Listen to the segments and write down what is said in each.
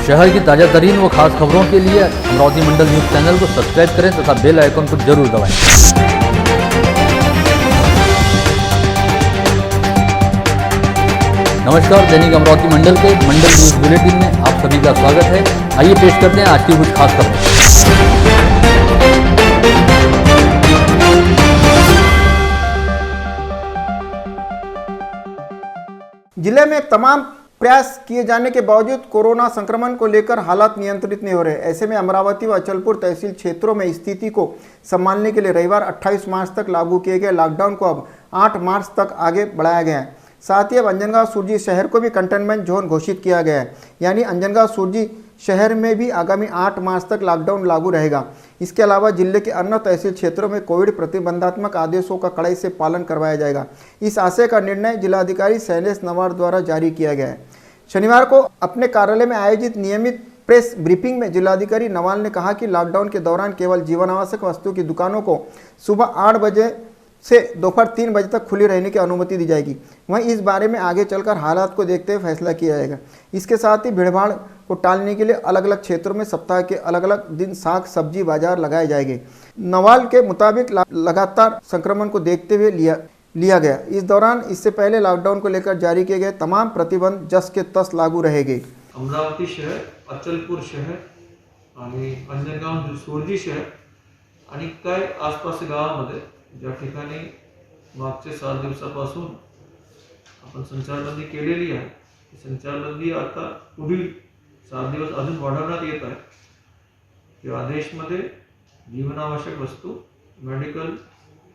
शहर की ताजा तरीन व खास खबरों के लिए अमरावती मंडल न्यूज चैनल को सब्सक्राइब करें तथा बेल आइकन को जरूर दबाएं। नमस्कार, दैनिक अमरावती मंडल के मंडल न्यूज बुलेटिन में आप सभी का स्वागत है। आइए पेश करते हैं आज की कुछ खास खबरें। जिले में तमाम प्रयास किए जाने के बावजूद कोरोना संक्रमण को लेकर हालात नियंत्रित नहीं हो रहे। ऐसे में अमरावती व अचलपुर तहसील क्षेत्रों में स्थिति को संभालने के लिए रविवार 28 मार्च तक लागू किए गए लॉकडाउन को अब 8 मार्च तक आगे बढ़ाया गया है। साथ ही अब अंजनगांव सुरजी शहर को भी कंटेनमेंट जोन घोषित किया गया है, यानी अंजनगांव सुरजी शहर में भी आगामी 8 मार्च तक लॉकडाउन लागू रहेगा। इसके अलावा जिले के अन्य तहसील क्षेत्रों में कोविड प्रतिबंधात्मक आदेशों का कड़ाई से पालन करवाया जाएगा। इस आशय का निर्णय जिलाधिकारी शैलेश नवार द्वारा जारी किया गया है। शनिवार को अपने कार्यालय में आयोजित नियमित प्रेस ब्रीफिंग में जिलाधिकारी नवाल ने कहा कि लॉकडाउन के दौरान केवल जीवन आवश्यक वस्तु की दुकानों को सुबह 8 बजे से दोपहर 3 बजे तक खुली रहने की अनुमति दी जाएगी। वहीं इस बारे में आगे चलकर हालात को देखते हुए फैसला किया जाएगा। इसके साथ ही भीड़भाड़ को टालने के लिए अलग अलग क्षेत्रों में सप्ताह के अलग अलग दिन साग सब्जी बाजार लगाए जाएंगे। नवाल के मुताबिक लगातार संक्रमण को देखते हुए लिया गया। इस दौरान इससे पहले लॉकडाउन को लेकर जारी किए गए तमाम प्रतिबंध जस के तस लागू रहेंगे। अमरावती शहर, अचलपूर शहर आणि अंजनगाव सुरजी शहर आणि काय आसपास गावामध्ये ज्या ठिकाणी मागचे 7 दिवसापासून आपण संचारबंदी केलेली आहे, संचारबंदी आता पुढील 7 दिवस अजून वाढवण्यात येत आहे। या आदेशमध्ये जीवनावश्यक वस्तू, मेडिकल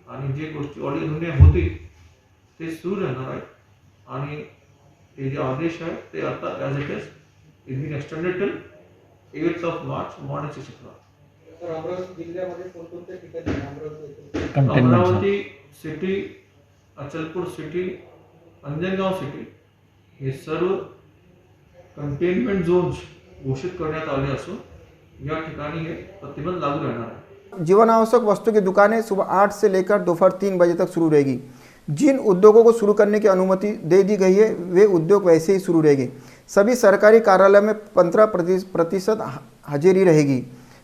आणि जे गोष्टी ऑर्डिनरी होती ते सुरू राहणार आहेत आणि हे जे आदेश आहे ते आता as it is been extended till 8 March morning 6 o'clock। तर अमरावती जिल्ह्यामध्ये कोणकोणत्या ठिकाणी Amravati city, Achalpur city, Anjangaon city हे सर्व कंटेनमेंट झोन्स घोषित करण्यात आले असून या ठिकाणी हे प्रतिबंध लागू रहना है। जीवन आवश्यक वस्तु की दुकानें सुबह 8 से लेकर दोपहर 3 बजे तक शुरू रहेगी। जिन उद्योगों को शुरू करने की अनुमति दे दी गई है वे उद्योग वैसे ही शुरू रहेंगे। सभी सरकारी कार्यालय में 15% हाजिरी रहेगी।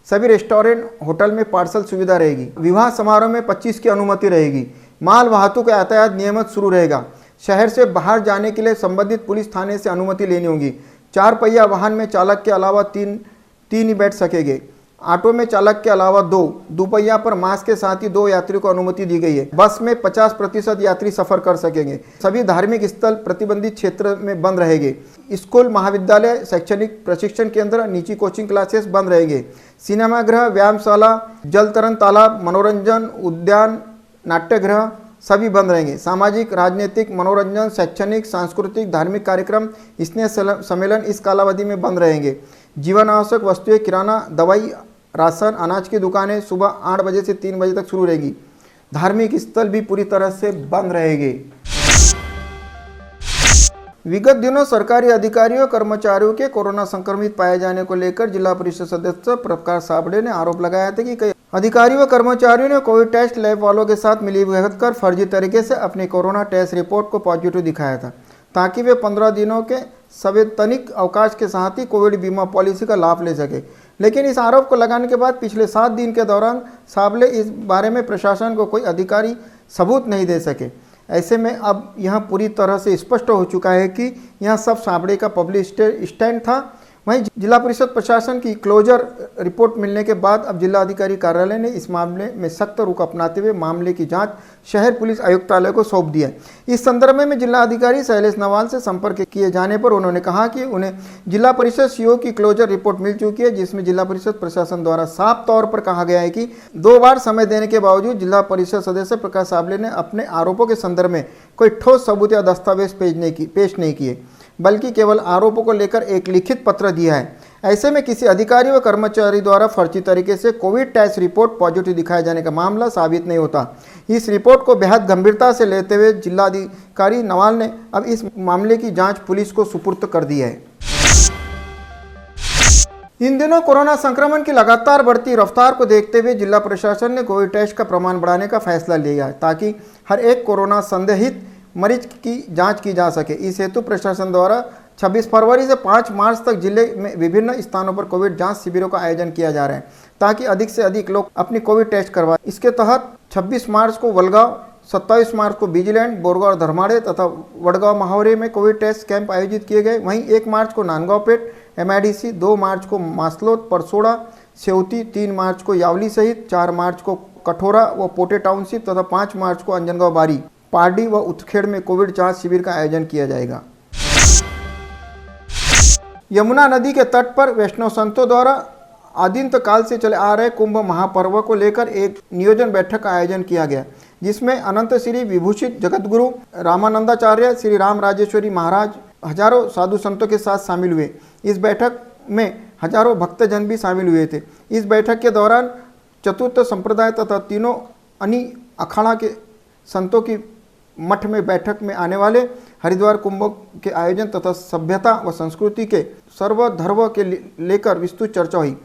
सभी रेस्टोरेंट, होटल में पार्सल सुविधा रहेगी। विवाह समारोह में 25 की अनुमति रहेगी। माल वाहतूक यातायात नियमित शुरू रहेगा। शहर से बाहर जाने के लिए संबंधित पुलिस थाने से अनुमति लेनी होगी। 4 पहिया वाहन में चालक के अलावा तीन ही बैठ सकेंगे। ऑटो में चालक के अलावा 2 दुपहिया पर मास्क के साथ ही 2 यात्रियों को अनुमति दी गई है। बस में 50% यात्री सफर कर सकेंगे। सभी धार्मिक स्थल प्रतिबंधित क्षेत्र में बंद रहेंगे। स्कूल, महाविद्यालय, शैक्षणिक प्रशिक्षण केंद्र, निजी कोचिंग क्लासेस बंद रहेंगे। सिनेमागृह, व्यायामशाला, जल तरन तालाब, मनोरंजन उद्यान, नाट्यगृह सभी बंद रहेंगे। सामाजिक, राजनीतिक, मनोरंजन, शैक्षणिक, सांस्कृतिक, धार्मिक कार्यक्रम, स्नेह सम्मेलन इस कालावधि में बंद रहेंगे। जीवन आवश्यक वस्तुएं, किराना, दवाई, राशन, अनाज की दुकानें सुबह 8 बजे से 3 बजे तक शुरू रहेगी। धार्मिक स्थल भी पूरी तरह से बंद रहेंगे। विगत दिनों सरकारी अधिकारियों कर्मचारियों के कोरोना संक्रमित पाए जाने को लेकर जिला परिषद सदस्य प्रकाश साबड़े ने आरोप लगाया था कि कई अधिकारियों व कर्मचारियों ने कोविड टेस्ट लैब वालों के साथ मिलीभगत कर फर्जी तरीके से अपनी कोरोना टेस्ट रिपोर्ट को पॉजिटिव दिखाया था, ताकि वे 15 दिनों के संवैधानिक अवकाश के साथ ही कोविड बीमा पॉलिसी का लाभ ले सके। लेकिन इस आरोप को लगाने के बाद पिछले 7 दिन के दौरान साबले इस बारे में प्रशासन को कोई अधिकारी सबूत नहीं दे सके। ऐसे में अब यह पूरी तरह से स्पष्ट हो चुका है कि यह सब साबड़े का पब्लिक स्टैंड था। वहीं जिला परिषद प्रशासन की क्लोजर रिपोर्ट मिलने के बाद अब जिलाधिकारी कार्यालय ने इस मामले में सख्त रुख अपनाते हुए मामले की जांच शहर पुलिस आयुक्तालय को सौंप दिया है। इस संदर्भ में जिलाधिकारी शैलेश नवाल से संपर्क किए जाने पर उन्होंने कहा कि उन्हें जिला परिषद सीओ की क्लोजर रिपोर्ट मिल चुकी है, जिसमें जिला परिषद प्रशासन द्वारा साफ तौर पर कहा गया है कि 2 बार समय देने के बावजूद जिला परिषद सदस्य प्रकाश साबले ने अपने आरोपों के संदर्भ में कोई ठोस सबूत या दस्तावेज पेश नहीं किए, बल्कि केवल आरोपों को लेकर एक लिखित पत्र दिया है। ऐसे में किसी अधिकारी व कर्मचारी द्वारा फर्जी तरीके से कोविड टेस्ट रिपोर्ट पॉजिटिव दिखाए जाने का मामला साबित नहीं होता। इस रिपोर्ट को बेहद गंभीरता से लेते हुए जिलाधिकारी नवाल ने अब इस मामले की जांच पुलिस को सुपुर्द कर दी है। इन दिनों कोरोना संक्रमण की लगातार बढ़ती रफ्तार को देखते हुए जिला प्रशासन ने कोविड टेस्ट का प्रमाण बढ़ाने का फैसला लिया है, ताकि हर एक कोरोना संदिग्ध मरीज की जांच की जा सके। इस हेतु प्रशासन द्वारा 26 फरवरी से 5 मार्च तक जिले में विभिन्न स्थानों पर कोविड जांच शिविरों का आयोजन किया जा रहा है ताकि अधिक से अधिक लोग अपनी कोविड टेस्ट करवाएं। इसके तहत 26 मार्च को वलगांव, 27 मार्च को विजिलैंड, बोरगांव धर्माड़े तथा वडगांव माहौरे में कोविड टेस्ट कैंप आयोजित किए गए। वहीं 1 मार्च को नांदगांवपेट MIDC, 2 मार्च को मासलोद, परसोड़ा, सेवती, 3 मार्च को यावली सहित 4 मार्च को कठोरा व पोटे टाउनशिप तथा 5 मार्च को अंजनगांव बारी, पारडी व उत्खेड़ में कोविड जांच शिविर का आयोजन किया जाएगा। यमुना नदी के तट पर वैष्णव संतों द्वारा आदिंत काल से चले आ रहे कुंभ महापर्व को लेकर एक नियोजन बैठक का आयोजन किया गया, जिसमें अनंत श्री विभूषित जगतगुरु रामानंदाचार्य, श्री राम राजेश्वरी महाराज, हजारों साधु संतों के साथ शामिल हुए। इस बैठक में हजारों भक्तजन भी शामिल हुए थे। इस बैठक के दौरान चतुर्थ संप्रदाय तथा तीनों अनि अखाड़ा के संतों की मठ में बैठक में आने वाले हरिद्वार कुंभ के आयोजन तथा सभ्यता व संस्कृति के सर्वधर्म के लेकर विस्तृत चर्चा हुई।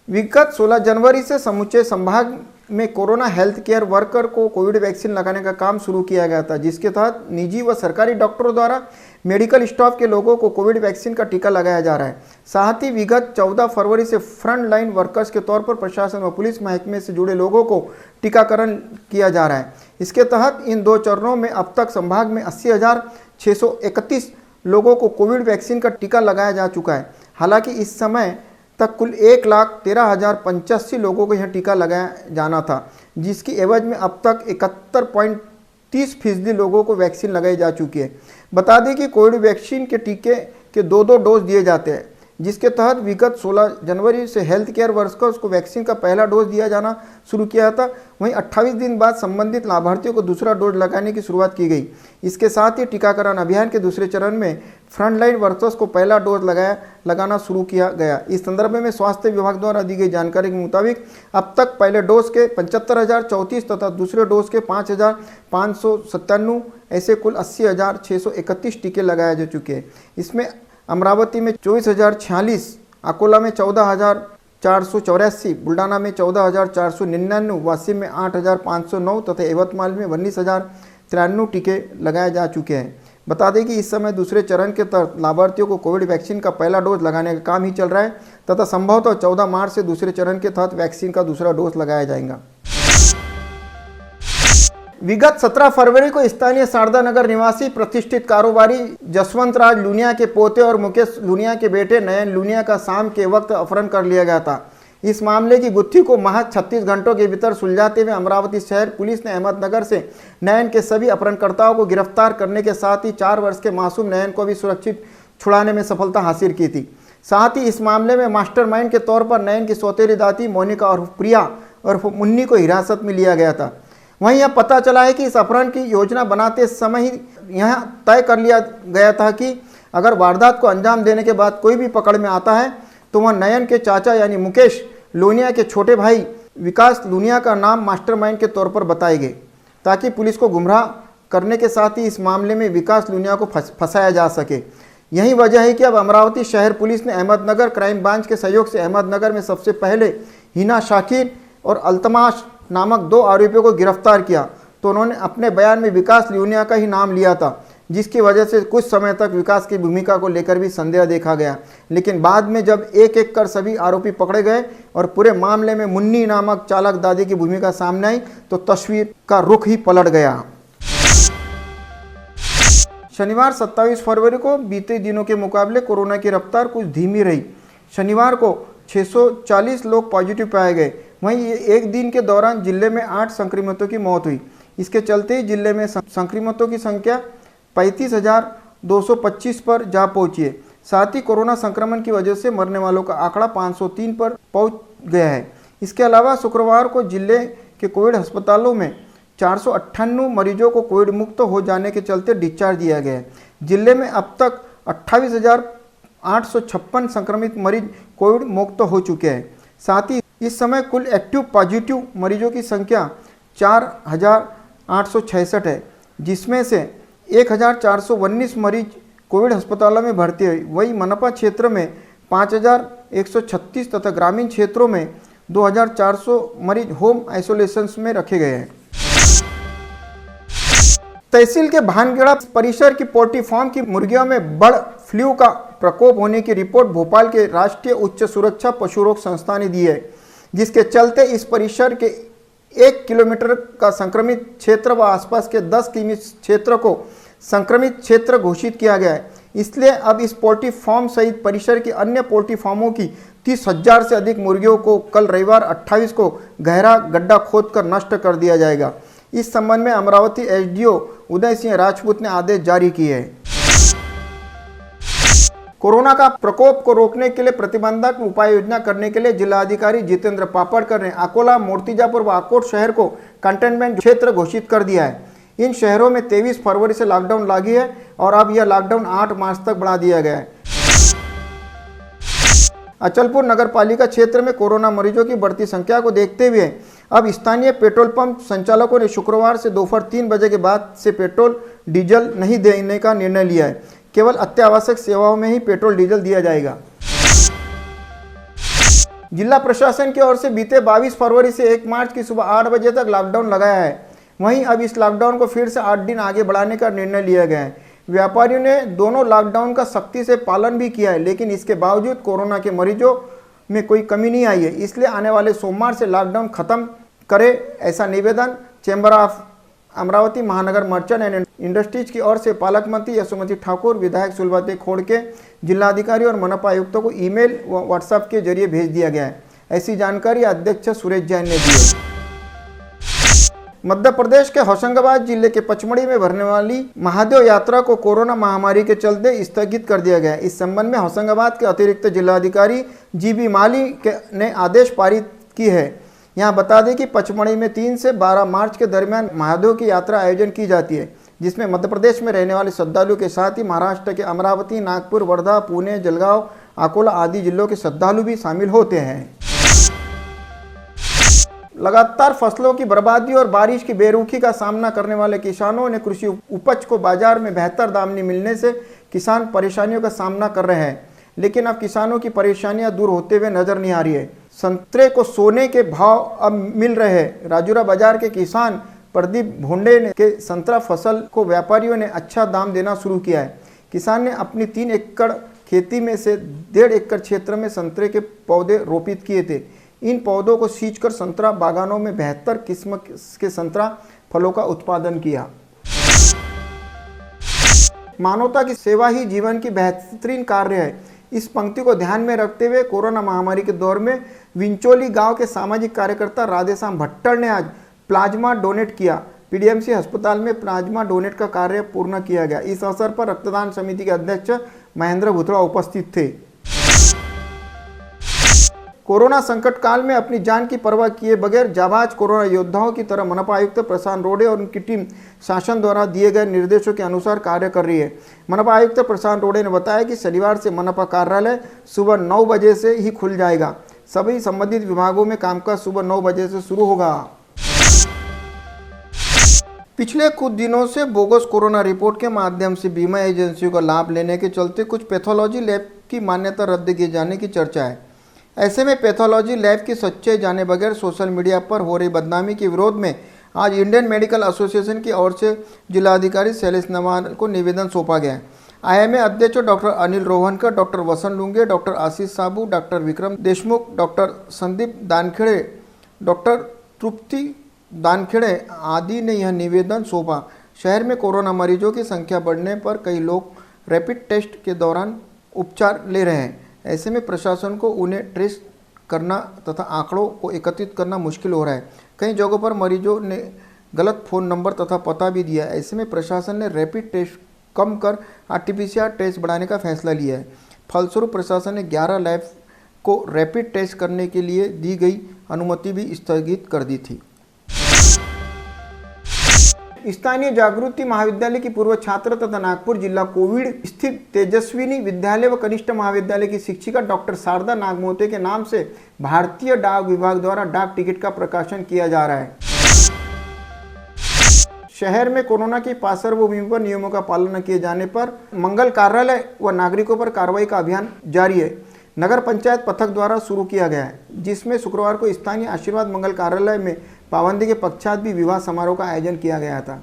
विगत 16 जनवरी से समूचे संभाग में कोरोना हेल्थ केयर वर्कर को कोविड वैक्सीन लगाने का काम शुरू किया गया था, जिसके तहत निजी व सरकारी डॉक्टरों द्वारा मेडिकल स्टाफ के लोगों को कोविड वैक्सीन का टीका लगाया जा रहा है। साथ ही विगत 14 फरवरी से फ्रंट लाइन वर्कर्स के तौर पर प्रशासन व पुलिस महकमे से जुड़े लोगों को टीकाकरण किया जा रहा है। इसके तहत इन 2 चरणों में अब तक संभाग में 80,631 लोगों को कोविड वैक्सीन का टीका लगाया जा चुका है। हालांकि इस समय तक कुल 1,13,085 लोगों को यह टीका लगाया जाना था, जिसकी एवज में अब तक 71.30% लोगों को वैक्सीन लगाई जा चुकी है। बता दें कि कोविड वैक्सीन के टीके के 2 डोज दिए जाते हैं, जिसके तहत विगत 16 जनवरी से हेल्थ केयर वर्कर्स को वैक्सीन का पहला डोज दिया जाना शुरू किया था। वहीं 28 दिन बाद संबंधित लाभार्थियों को दूसरा डोज लगाने की शुरुआत की गई। इसके साथ ही टीकाकरण अभियान के दूसरे चरण में फ्रंटलाइन वर्कर्स को पहला डोज लगाना शुरू किया गया। इस संदर्भ में स्वास्थ्य विभाग द्वारा दी गई जानकारी के मुताबिक अब तक पहले डोज के 75,034 तथा दूसरे डोज के 5,597 ऐसे कुल 80,631 टीके लगाए जा चुके हैं। इसमें अमरावती में 24,046, अकोला में 14,484, बुल्डाना में 14,499, वाशिम में 8,509 तथा यवतमाल में 19,093 टीके लगाए जा चुके हैं। बता दें कि इस समय दूसरे चरण के तहत लाभार्थियों को कोविड वैक्सीन का पहला डोज लगाने का काम ही चल रहा है तथा संभवतः 14 मार्च से दूसरे चरण के तहत वैक्सीन का दूसरा डोज लगाया जाएगा। विगत 17 फरवरी को स्थानीय शारदा नगर निवासी प्रतिष्ठित कारोबारी जसवंत राज लूनिया के पोते और मुकेश लूनिया के बेटे नयन लूनिया का शाम के वक्त अपहरण कर लिया गया था। इस मामले की गुत्थी को महज 36 घंटों के भीतर सुलझाते हुए अमरावती शहर पुलिस ने अहमदनगर से नयन के सभी अपहरणकर्ताओं को गिरफ्तार करने के साथ ही 4 वर्ष के मासूम नयन को भी सुरक्षित छुड़ाने में सफलता हासिल की थी। साथ ही इस मामले में मास्टरमाइंड के तौर पर नयन की सौतेली दाती मोनिका और प्रिया और मुन्नी को हिरासत में लिया गया था। वहीं यह पता चला है कि इस अपहरण की योजना बनाते समय ही यह तय कर लिया गया था कि अगर वारदात को अंजाम देने के बाद कोई भी पकड़ में आता है तो वह नयन के चाचा यानी मुकेश लूनिया के छोटे भाई विकास लूनिया का नाम मास्टरमाइंड के तौर पर बताएंगे, ताकि पुलिस को गुमराह करने के साथ ही इस मामले में विकास लूनिया को फंसाया जा सके। यही वजह है कि अब अमरावती शहर पुलिस ने अहमदनगर क्राइम ब्रांच के सहयोग से अहमदनगर में सबसे पहले हिना शाकिर और अल्तमाश नामक 2 आरोपियों को गिरफ्तार किया। तो उन्होंने अपने बयान में विकास लूनिया का ही नाम लिया था, जिसकी वजह से कुछ समय तक विकास की भूमिका को लेकर भी संदेह देखा गया। लेकिन बाद में जब एक एक कर सभी आरोपी पकड़े गए और पूरे मामले में मुन्नी नामक चालक दादी की भूमिका सामने आई तो तस्वीर का रुख ही पलट गया। शनिवार 27 फरवरी को बीते दिनों के मुकाबले कोरोना की रफ्तार कुछ धीमी रही। शनिवार को 640 लोग पॉजिटिव पाए गए। वहीं एक दिन के दौरान जिले में 8 संक्रमितों की मौत हुई। इसके चलते ही जिले में संक्रमितों की संख्या 35,225 पर जा पहुंची है। साथ ही कोरोना संक्रमण की वजह से मरने वालों का आंकड़ा 503 पर पहुंच गया है। इसके अलावा शुक्रवार को जिले के कोविड अस्पतालों में 498 मरीजों को कोविड मुक्त हो जाने के चलते डिस्चार्ज दिया गया है। जिले में अब तक 28,856 संक्रमित मरीज कोविड मुक्त हो चुके हैं। साथ ही इस समय कुल एक्टिव पॉजिटिव मरीजों की संख्या 4,866 है, जिसमें से 1,419 मरीज कोविड अस्पतालों में भर्ती हुए। वहीं मनपा क्षेत्र में 5,136 तथा ग्रामीण क्षेत्रों में 2,400 मरीज होम आइसोलेशन में रखे गए हैं। तहसील के भानगढ़ा परिसर की पोल्ट्री फार्म की मुर्गियों में बर्ड फ्लू का प्रकोप होने की रिपोर्ट भोपाल के राष्ट्रीय उच्च सुरक्षा पशु रोग संस्थान ने दी है, जिसके चलते इस परिसर के 1 किलोमीटर का संक्रमित क्षेत्र व आसपास के 10 किमी क्षेत्र को संक्रमित क्षेत्र घोषित किया गया है। इसलिए अब इस पोल्ट्री फार्म सहित परिसर की अन्य पोल्ट्री फार्मों की 30,000 से अधिक मुर्गियों को कल रविवार 28 को गहरा गड्ढा खोदकर नष्ट कर दिया जाएगा। इस संबंध में अमरावती एसडीओ उदय सिंह राजपूत ने आदेश जारी किए हैं। कोरोना का प्रकोप को रोकने के लिए प्रतिबंधक उपाय योजना करने के लिए जिलाधिकारी जितेंद्र पापड़कर ने अकोला, मूर्तिजापुर व आकोट शहर को कंटेनमेंट क्षेत्र घोषित कर दिया है। इन शहरों में 23 फरवरी से लॉकडाउन लागू है और अब यह लॉकडाउन 8 मार्च तक बढ़ा दिया गया है। अचलपुर नगर पालिका क्षेत्र में कोरोना मरीजों की बढ़ती संख्या को देखते हुए अब स्थानीय पेट्रोल पंप संचालकों ने शुक्रवार से दोपहर 3 बजे के बाद से पेट्रोल डीजल नहीं देने का निर्णय लिया है। केवल अत्यावश्यक सेवाओं में ही पेट्रोल डीजल दिया जाएगा। जिला प्रशासन की ओर से बीते 22 फरवरी से 1 मार्च की सुबह 8 बजे तक लॉकडाउन लगाया है। वहीं अब इस लॉकडाउन को फिर से 8 दिन आगे बढ़ाने का निर्णय लिया गया है। व्यापारियों ने दोनों लॉकडाउन का सख्ती से पालन भी किया है, लेकिन इसके बावजूद कोरोना के मरीजों में कोई कमी नहीं आई है। इसलिए आने वाले सोमवार से लॉकडाउन खत्म करे, ऐसा निवेदन चैम्बर ऑफ अमरावती महानगर मर्चेंट एंड इंडस्ट्रीज की ओर से पालक मंत्री यशोमती ठाकुर, विधायक सुलभते खोड़के, जिलाधिकारी और मनपा आयुक्तों को ईमेल व व्हाट्सएप के जरिए भेज दिया गया है। ऐसी जानकारी अध्यक्ष सुरेश जैन ने दी है। मध्य प्रदेश के होशंगाबाद जिले के पचमढ़ी में भरने वाली महादेव यात्रा को कोरोना महामारी के चलते स्थगित कर दिया गया है। इस संबंध में होशंगाबाद के अतिरिक्त जिलाधिकारी जीबी माली ने आदेश पारित की है। यहाँ बता दें कि पचमढ़ी में 3 से 12 मार्च के दरमियान महादेव की यात्रा आयोजन की जाती है, जिसमें मध्य प्रदेश में रहने वाले श्रद्धालुओं के साथ ही महाराष्ट्र के अमरावती, नागपुर, वर्धा, पुणे, जलगांव, अकोला आदि जिलों के श्रद्धालु भी शामिल होते हैं। लगातार फसलों की बर्बादी और बारिश की बेरुखी का सामना करने वाले किसानों ने कृषि उपज को बाजार में बेहतर दाम नहीं मिलने से किसान परेशानियों का सामना कर रहे हैं, लेकिन अब किसानों की परेशानियां दूर होते हुए नजर नहीं आ रही है। संतरे को सोने के भाव अब मिल रहे हैं। राजूरा बाजार के किसान प्रदीप भोंडे के संतरा फसल को व्यापारियों ने अच्छा दाम देना शुरू किया है। किसान ने अपनी 3 एकड़ खेती में से 1.5 एकड़ क्षेत्र में संतरे के पौधे रोपित किए थे। इन पौधों को सींचकर संतरा बागानों में बेहतर किस्म के संतरा फलों का उत्पादन किया। मानवता की सेवा ही जीवन की बेहतरीन कार्य है। इस पंक्ति को ध्यान में रखते हुए कोरोना महामारी के दौर में विंचोली गांव के सामाजिक कार्यकर्ता राधेश्याम भट्टर ने आज प्लाज्मा डोनेट किया। पीडीएमसी अस्पताल में प्लाज्मा डोनेट का कार्य पूर्ण किया गया। इस अवसर पर रक्तदान समिति के अध्यक्ष महेंद्र भुतड़ा उपस्थित थे। कोरोना संकट काल में अपनी जान की परवाह किए बगैर जाबाज कोरोना योद्धाओं की तरह मनपा आयुक्त प्रशांत रोडे और उनकी टीम शासन द्वारा दिए गए निर्देशों के अनुसार कार्य कर रही है। मनपा आयुक्त प्रशांत रोडे ने बताया कि शनिवार से मनपा कार्यालय सुबह 9 बजे से ही खुल जाएगा। सभी संबंधित विभागों में कामकाज सुबह 9 बजे से शुरू होगा। पिछले कुछ दिनों से बोगस कोरोना रिपोर्ट के माध्यम से बीमा एजेंसियों का लाभ लेने के चलते कुछ पैथोलॉजी लैब की मान्यता रद्द किए जाने की चर्चा है। ऐसे में पैथोलॉजी लैब की सच्चाई जाने बगैर सोशल मीडिया पर हो रही बदनामी के विरोध में आज इंडियन मेडिकल एसोसिएशन की ओर से जिलाधिकारी शैलेश नवाल को निवेदन सौंपा गया है। आईएमए अध्यक्ष doctor Anil Rohankar, doctor Vasant Lunge, doctor Ashish Sabu, doctor Vikram Deshmukh, doctor Sandeep Dankhede, doctor Trupti Dankhede आदि ने यह निवेदन सौंपा। शहर में कोरोना मरीजों की संख्या बढ़ने पर कई लोग रैपिड टेस्ट के दौरान उपचार ले रहे हैं। ऐसे में प्रशासन को उन्हें ट्रेस करना तथा आंकड़ों को एकत्रित करना मुश्किल हो रहा है। कई जगहों पर मरीजों ने गलत फ़ोन नंबर तथा पता भी दिया। ऐसे में प्रशासन ने रैपिड टेस्ट कम कर आरटीपीसीआर टेस्ट बढ़ाने का फैसला लिया है। फलस्वरूप प्रशासन ने 11 लैब को रैपिड टेस्ट करने के लिए दी गई अनुमति भी स्थगित कर दी थी। स्थानीय जागृति महाविद्यालय की पूर्व छात्र तथा नागपुर जिला कोविड स्थित तेजस्विनी विद्यालय व कनिष्ठ महाविद्यालय की शिक्षिका डॉक्टर शारदा नागमोते के नाम से भारतीय डाक विभाग द्वारा डाक टिकट का प्रकाशन किया जा रहा है। शहर में कोरोना की पार्श्वभूमि पर नियमों का पालन न किए जाने पर मंगल कार्यालय व नागरिकों पर कार्रवाई का अभियान जारी है। नगर पंचायत पथक द्वारा शुरू किया गया है, जिसमें शुक्रवार को स्थानीय आशीर्वाद मंगल कार्यालय में पाबंदी के पश्चात भी विवाह समारोह का आयोजन किया गया था।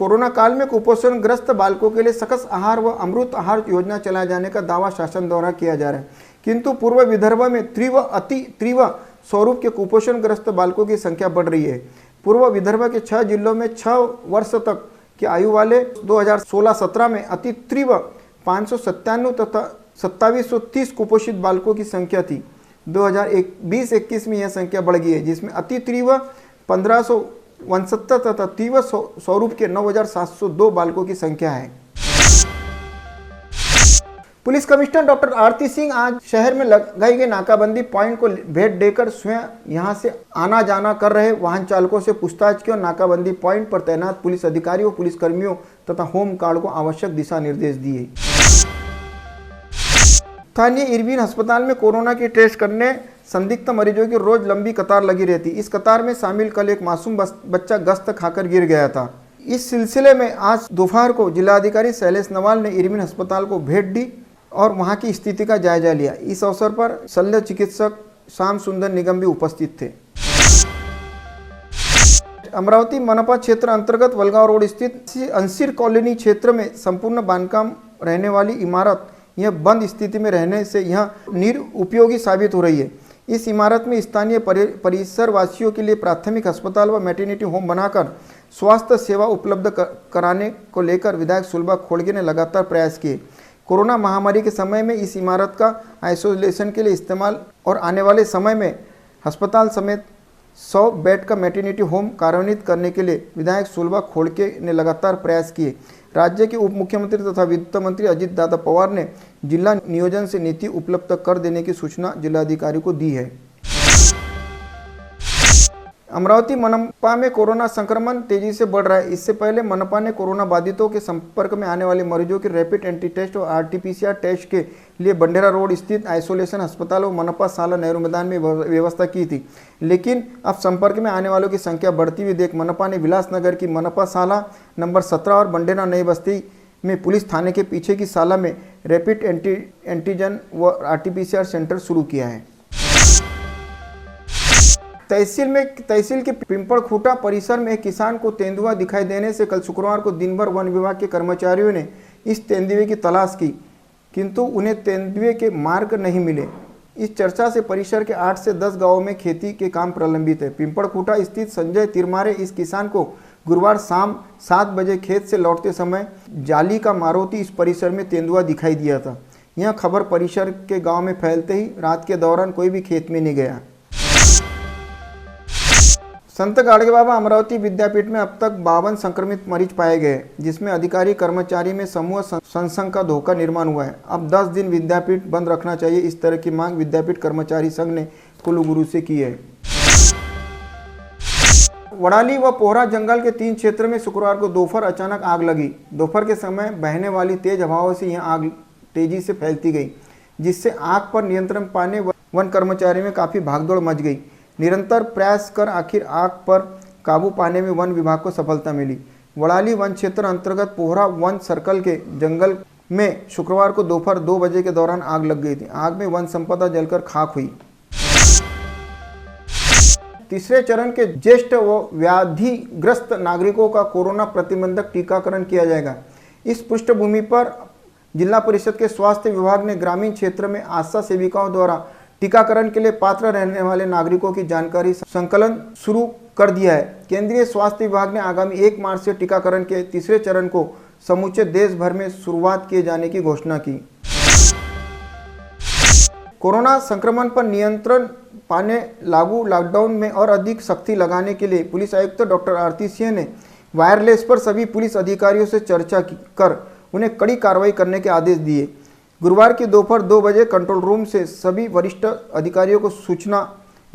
कोरोना काल में कुपोषण ग्रस्त बालकों के लिए सकस आहार व अमृत आहार योजना चलाए जाने का दावा शासन द्वारा किया जा रहा है, किंतु पूर्व विदर्भ में तीव्र अति तीव्र स्वरूप के कुपोषण ग्रस्त बालकों की संख्या बढ़ रही है। पूर्व विदर्भ के 6 जिलों में 6 वर्ष तक की आयु वाले 2016-17 में अति तीव्र 597 तथा 2730 कुपोषित बालकों की संख्या थी। 2020-21 में यह संख्या बढ़ गई है, जिसमें अति तीव्र 1569 तथा तीव्र स्वरूप के 9702 बालकों की संख्या है। पुलिस कमिश्नर डॉक्टर आरती सिंह आज शहर में लगाई गई नाकाबंदी पॉइंट को भेंट देकर स्वयं यहां से आना जाना कर रहे वाहन चालकों से पूछताछ की और नाकाबंदी पॉइंट पर तैनात पुलिस अधिकारियों, पुलिस कर्मियों तथा होम गार्ड को आवश्यक दिशा निर्देश दिए। स्थानीय इरविन अस्पताल में कोरोना की टेस्ट करने संदिग्ध मरीजों की रोज लंबी कतार लगी रहती। इस कतार में शामिल कल एक मासूम बच्चा गस्त खाकर गिर गया था। इस सिलसिले में आज दोपहर को जिलाधिकारी शैलेश नवाल ने इरविन अस्पताल को भेंट दी और वहां की स्थिति का जायजा लिया। इस अवसर पर शल्य चिकित्सक श्याम सुंदर निगम भी उपस्थित थे। अमरावती मनपा क्षेत्र अंतर्गत वलगांव रोड स्थित अंसिर कॉलोनी क्षेत्र में संपूर्ण बांधकाम रहने वाली इमारत यह बंद स्थिति में रहने से यह निरुपयोगी साबित हो रही है। इस इमारत में स्थानीय परिसर वासियों के लिए प्राथमिक अस्पताल व मैटरनिटी होम बनाकर स्वास्थ्य सेवा उपलब्ध कराने को लेकर विधायक सुलभा खोड़गे ने लगातार प्रयास किए। कोरोना महामारी के समय में इस इमारत का आइसोलेशन के लिए इस्तेमाल और आने वाले समय में अस्पताल समेत 100 बेड का मैटरनिटी होम कार्यान्वित करने के लिए विधायक सुलभा खोड़गे ने लगातार प्रयास किए। राज्य के उप मुख्यमंत्री तथा वित्त मंत्री अजित दादा पवार ने जिला नियोजन से नीति उपलब्ध कर देने की सूचना जिलाधिकारी को दी है। अमरावती मनपा में कोरोना संक्रमण तेजी से बढ़ रहा है। इससे पहले मनपा ने कोरोना बाधितों के संपर्क में आने वाले मरीजों के रैपिड एंटी टेस्ट और आरटीपीसीआर टेस्ट के लिए बंडेरा रोड स्थित आइसोलेशन अस्पताल और मनपा साला नेहरू मैदान में व्यवस्था की थी, लेकिन अब संपर्क में आने वालों की संख्या बढ़ती हुई देख मनपा ने विलासनगर की मनपा साला नंबर 17 और बंडेरा नई बस्ती में पुलिस थाने के पीछे की साला में रैपिड एंटीजन व आरटीपीसीआर सेंटर शुरू किया है। तहसील के पिंपड़खूटा परिसर में एक किसान को तेंदुआ दिखाई देने से कल शुक्रवार को दिन भर वन विभाग के कर्मचारियों ने इस तेंदुए की तलाश की, किंतु उन्हें तेंदुए के मार्ग नहीं मिले। इस चर्चा से परिसर के 8 से 10 गांवों में खेती के काम प्रलंबित है। पिंपड़खूटा स्थित संजय तिरमारे इस किसान को गुरुवार शाम 7 बजे खेत से लौटते समय जाली का मारोती इस परिसर में तेंदुआ दिखाई दिया था। यह खबर परिसर के गाँव में फैलते ही रात के दौरान कोई भी खेत में नहीं गया। संत गाड़गे बाबा अमरावती विद्यापीठ में अब तक 52 संक्रमित मरीज पाए गए, जिसमें अधिकारी कर्मचारी में समूह संसर्ग का धोखा निर्माण हुआ है। अब 10 दिन विद्यापीठ बंद रखना चाहिए, इस तरह की मांग विद्यापीठ कर्मचारी संघ ने कुलगुरु से की है। वड़ाली व पोहरा जंगल के 3 क्षेत्र में शुक्रवार को दोपहर अचानक आग लगी। दोपहर के समय बहने वाली तेज हवाओं से यह आग तेजी से फैलती गई, जिससे आग पर नियंत्रण पाने वन कर्मचारी में काफी भागदौड़ मच गई। निरंतर प्रयास कर आखिर आग पर काबू पाने में वन विभाग को सफलता मिली। वड़ाली वन क्षेत्र अंतर्गत पोहरा वन सर्कल के जंगल में शुक्रवार को दोपहर 2 बजे के दौरान आग लग गई थी। आग में वन संपदा जलकर खाक हुई। तीसरे चरण के ज्येष्ठ व व्याधिग्रस्त नागरिकों का कोरोना प्रतिबंधक टीकाकरण किया जाएगा। इस पृष्ठभूमि पर जिला परिषद के स्वास्थ्य विभाग ने ग्रामीण क्षेत्र में आशा सेविकाओं द्वारा टीकाकरण के लिए पात्र रहने वाले नागरिकों की जानकारी संकलन शुरू कर दिया है। केंद्रीय स्वास्थ्य विभाग ने आगामी 1 मार्च से टीकाकरण के तीसरे चरण को समूचे देश भर में शुरुआत किए जाने की घोषणा की। कोरोना संक्रमण पर नियंत्रण पाने लागू लॉकडाउन में और अधिक सख्ती लगाने के लिए पुलिस आयुक्त डॉक्टर आरती सिंह ने वायरलेस पर सभी पुलिस अधिकारियों से चर्चा कर उन्हें कड़ी कार्रवाई करने के आदेश दिए। गुरुवार की दोपहर 2 बजे कंट्रोल रूम से सभी वरिष्ठ अधिकारियों को सूचना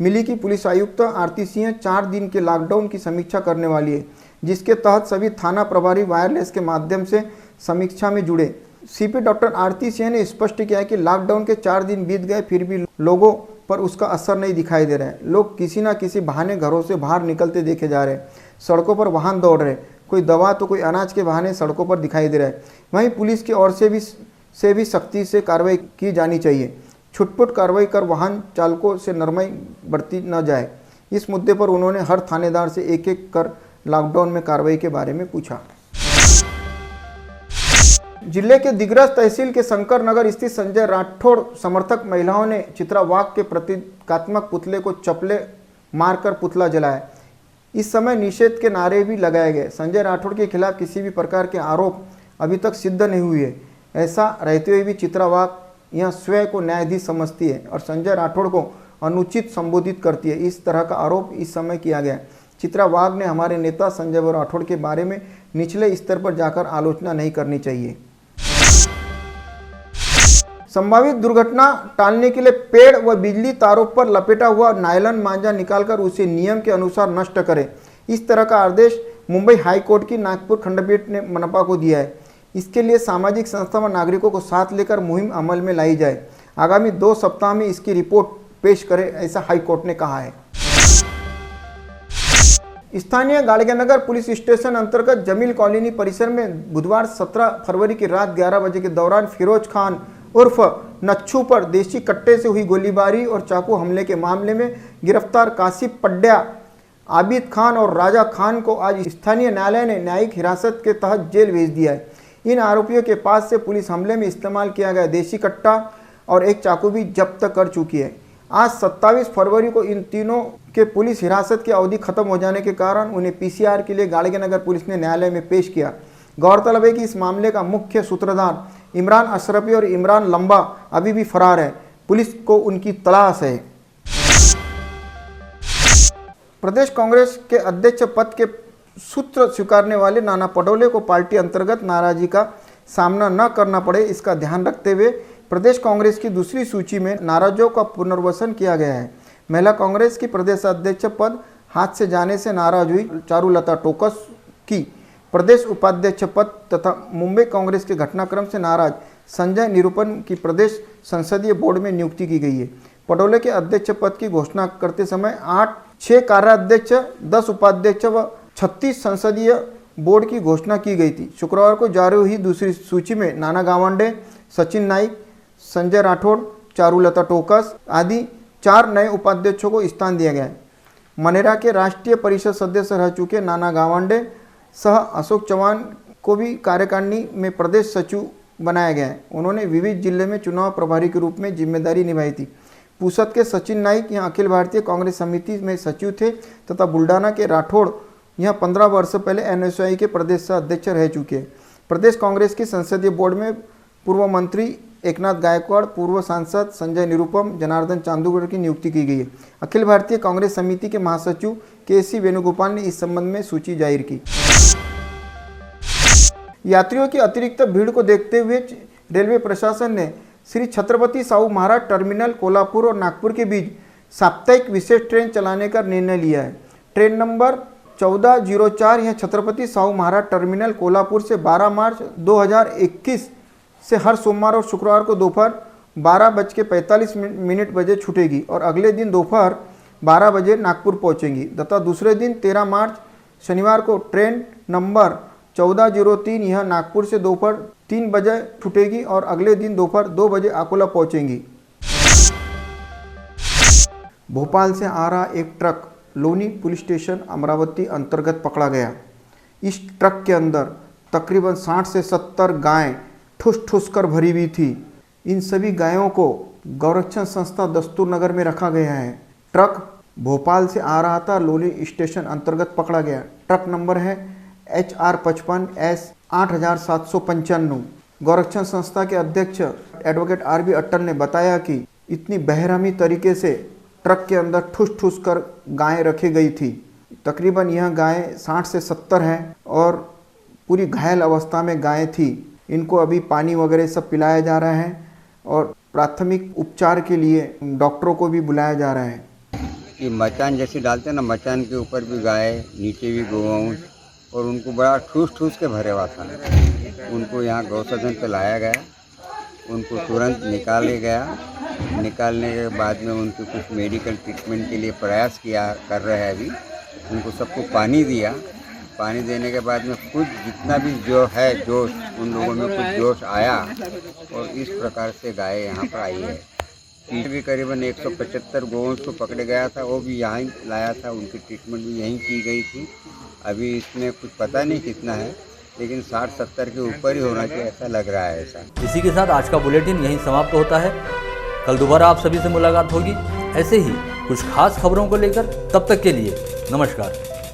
मिली कि पुलिस आयुक्त आरती सिंह 4 दिन के लॉकडाउन की समीक्षा करने वाली है, जिसके तहत सभी थाना प्रभारी वायरलेस के माध्यम से समीक्षा में जुड़े। सीपी डॉक्टर आरती सिंह ने स्पष्ट किया कि लॉकडाउन के 4 दिन बीत गए, फिर भी लोगों पर उसका असर नहीं दिखाई दे रहा है। लोग किसी न किसी बहाने घरों से बाहर निकलते देखे जा रहे हैं। सड़कों पर वाहन दौड़ रहे, कोई दवा तो कोई अनाज के बहाने सड़कों पर दिखाई दे रहा है। वहीं पुलिस की ओर से भी सख्ती से कार्रवाई की जानी चाहिए। छुटपुट कार्रवाई कर वाहन चालकों से नरमाई बरती न जाए। इस मुद्दे पर उन्होंने हर थानेदार से एक-एक कर लॉकडाउन में कार्रवाई के बारे में पूछा। जिले के दिग्रस तहसील के शंकर नगर स्थित संजय राठौड़ समर्थक महिलाओं ने चित्रा वाघ के प्रतीकात्मक पुतले को चप्पलें मारकर पुतला जलाया। इस समय निषेध के नारे भी लगाए गए। संजय राठौड़ के खिलाफ किसी भी प्रकार के आरोप अभी तक सिद्ध नहीं हुए। ऐसा रहते हुए भी चित्रा वाघ यह स्वयं को न्यायाधीश समझती है और संजय राठौड़ को अनुचित संबोधित करती है। इस तरह का आरोप इस समय किया गया। चित्रा वाघ ने हमारे नेता संजय राठौड़ के बारे में निचले स्तर पर जाकर आलोचना नहीं करनी चाहिए। संभावित दुर्घटना टालने के लिए पेड़ व बिजली तारों पर लपेटा हुआ नायलॉन मांझा निकालकर उसे नियम के अनुसार नष्ट करें। इस तरह का आदेश मुंबई हाई कोर्ट की नागपुर खंडपीठ ने मनपा को दिया है। इसके लिए सामाजिक संस्था व नागरिकों को साथ लेकर मुहिम अमल में लाई जाए। आगामी 2 सप्ताह में इसकी रिपोर्ट पेश करें, ऐसा हाई कोर्ट ने कहा है। स्थानीय गाड़गेनगर पुलिस स्टेशन अंतर्गत जमील कॉलोनी परिसर में बुधवार 17 फरवरी की रात 11 बजे के दौरान फिरोज खान उर्फ नच्छू पर देशी कट्टे से हुई गोलीबारी और चाकू हमले के मामले में गिरफ्तार कासिफ पड्या, आबिद खान और राजा खान को आज स्थानीय न्यायालय ने न्यायिक हिरासत के तहत जेल भेज दिया है। इन आरोपियों के पास से पुलिस हमले में इस्तेमाल किया गया देशी कट्टा और एक चाकू भी जब्त कर चुकी है। आज 27 फरवरी को इन तीनों के पुलिस हिरासत की अवधि खत्म हो जाने के कारण उन्हें पीसीआर के लिए गाड़गेनगर पुलिस ने न्यायालय में पेश किया। गौरतलब है कि इस मामले का मुख्य सूत्रधार इमरान अशरफी और इमरान लंबा अभी भी फरार है। पुलिस को उनकी तलाश है। प्रदेश कांग्रेस के अध्यक्ष पद के सूत्र स्वीकारने वाले नाना पटोले को पार्टी अंतर्गत नाराजगी का सामना न करना पड़े, इसका ध्यान रखते हुए प्रदेश कांग्रेस की दूसरी सूची में नाराजों का पुनर्वसन किया गया है। महिला कांग्रेस की प्रदेश अध्यक्ष पद हाथ से जाने से नाराज हुई चारुलता टोकस की प्रदेश उपाध्यक्ष पद तथा मुंबई कांग्रेस के घटनाक्रम से नाराज संजय निरूपम की प्रदेश संसदीय बोर्ड में नियुक्ति की गई है। पटोले के अध्यक्ष पद की घोषणा करते समय 6 कार्याध्यक्ष, 10 उपाध्यक्ष व 36 संसदीय बोर्ड की घोषणा की गई थी। शुक्रवार को जारी हुई दूसरी सूची में नाना गावंडे, सचिन नाइक, संजय राठौड़, चारुलता टोकस आदि 4 नए उपाध्यक्षों को स्थान दिया गया है। मनेरा के राष्ट्रीय परिषद सदस्य रह चुके नाना गावंडे सह अशोक चौहान को भी कार्यकारिणी में प्रदेश सचिव बनाया गया है। उन्होंने विविध जिले में चुनाव प्रभारी के रूप में जिम्मेदारी निभाई थी। पूसद के सचिन नाइक यहाँ अखिल भारतीय कांग्रेस समिति में सचिव थे तथा बुल्डाना के राठौड़ यहाँ 15 वर्ष पहले एनएसयूआई के प्रदेश अध्यक्ष रह चुके हैं। प्रदेश कांग्रेस की संसदीय बोर्ड में पूर्व मंत्री एकनाथ गायकवाड़, पूर्व सांसद संजय निरूपम, जनार्दन चांदूगढ़ की नियुक्ति की गई है। अखिल भारतीय कांग्रेस समिति के महासचिव के.सी. वेणुगोपाल ने इस संबंध में सूची जाहिर की। यात्रियों की अतिरिक्त भीड़ को देखते हुए रेलवे प्रशासन ने श्री छत्रपति साहू महाराज टर्मिनल कोल्हापुर और नागपुर के बीच साप्ताहिक विशेष ट्रेन चलाने का निर्णय लिया है। ट्रेन नंबर 1404 यह छत्रपति साहू महाराज टर्मिनल कोल्हापुर से 12 मार्च 2021 से हर सोमवार और शुक्रवार को दोपहर 12:45 बजे छूटेगी और अगले दिन दोपहर 12 बजे नागपुर पहुंचेगी तथा दूसरे दिन 13 मार्च शनिवार को ट्रेन नंबर 1403 यह नागपुर से दोपहर 3 बजे छूटेगी और अगले दिन दोपहर 2 बजे अकोला पहुंचेंगी। भोपाल से आ रहा एक truck Loni police station Amravati अंतर्गत पकड़ा गया। इस ट्रक के अंदर तकरीबन 60 से 70 गायें ठुस ठुस कर भरी हुई थी। इन सभी गायों को गौरक्षण संस्था दस्तूर नगर में रखा गया है। ट्रक भोपाल से आ रहा था, लोनी स्टेशन अंतर्गत पकड़ा गया। ट्रक नंबर है HR55S 8795। गौरक्षण संस्था के अध्यक्ष एडवोकेट RB अट्टल ने बताया कि इतनी बेरहमी तरीके से ट्रक के अंदर ठुस ठुस कर गायें रखी गई थी। तकरीबन यह गायें 60 से 70 हैं और पूरी घायल अवस्था में गायें थी। इनको अभी पानी वगैरह सब पिलाया जा रहा है और प्राथमिक उपचार के लिए डॉक्टरों को भी बुलाया जा रहा है। ये मचान जैसे डालते हैं ना, मचान के ऊपर भी गाय, नीचे भी गौवंश और उनको बड़ा ठूस ठूस के भरे हुआ था। उनको यहाँ गौसदन पे लाया गया, उनको तुरंत निकाले गया। निकालने के बाद में उनको कुछ मेडिकल ट्रीटमेंट के लिए प्रयास कर रहे हैं अभी। उनको सबको पानी दिया। पानी देने के बाद में कुछ जितना भी जो है जोश, उन लोगों में कुछ जोश आया और इस प्रकार से गाय यहाँ पर आई है। पीछे भी करीबन 175 गोवंश को पकड़े गया था, वो भी यहाँ लाया था। उनकी ट्रीटमेंट भी यहीं की गई थी। अभी इसमें कुछ पता नहीं कितना है, लेकिन 60-70 के ऊपर ही होना चाहिए, ऐसा लग रहा है ऐसा। इसी के साथ आज का बुलेटिन यहीं समाप्त होता है। कल दोबारा आप सभी से मुलाकात होगी ऐसे ही कुछ खास खबरों को लेकर। तब तक के लिए नमस्कार।